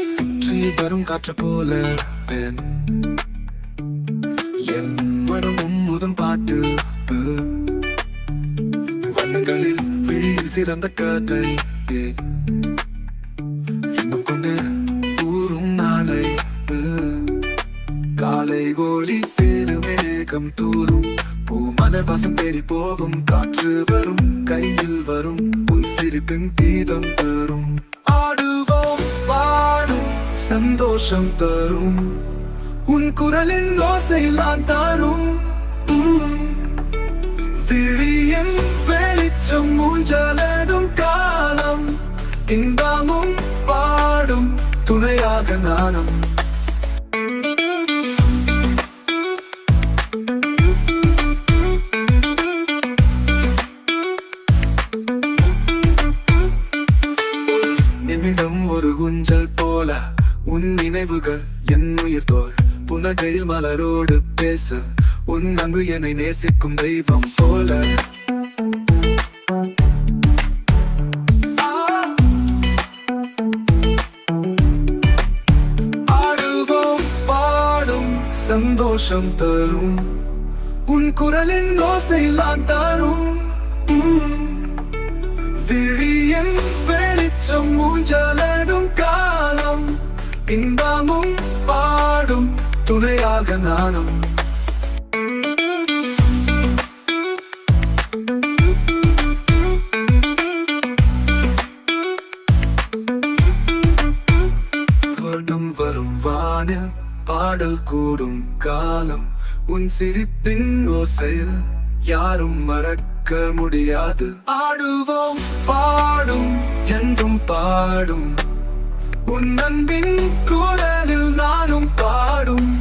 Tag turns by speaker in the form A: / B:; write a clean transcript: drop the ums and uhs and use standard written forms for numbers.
A: சுற்றி வரும் காற்று போல என் மனமும் முதல் பாட்டு வண்ணங்களில் விழியில் சிறந்த கதை இன்னும் கொண்டு கூறும் நாளை காலை ஒளி சேரு மேகம் தூரும் பூ மலர் வாசம் தேடி போகும் காற்று வரும் கையில் வரும் உன் சிரிப்பின் கீதம் தரும் ஆடுவோம் பாடும் சந்தோஷம் தரும் உன் குரலின் ஓசை நான் தரும் விழியின் வெளிச்சம் மூஞ்சலிடும் காலம் இன்பமும் பாடும் துணையாக நானும் என்னிடம் ஒரு ஊஞ்சல் போல உன் நினைவுகள் என் உயிர் தோல் புன்னகையில் மலரோடு பேச உன் அன்பு என்னை நேசிக்கும் தெய்வம் போல ஆடுவோம் பாடும் சந்தோஷம் தரும் உன் குரலின் ஓசை நான் தரும் விழியின் வெளிச்சம் மூஞ்சலிடும் காலம் இன்பமும் பாடும் துணையாக நானும் வரும் வானில் பாடல் கூடும் காலம் உன் சிரிப்பின் ஓசையில் யாரும் மறக்க முடியாது ஆடுவோம் பாடும் என்றும் பாடும் உன் அன்பின் குரலில் நானும் பாடும்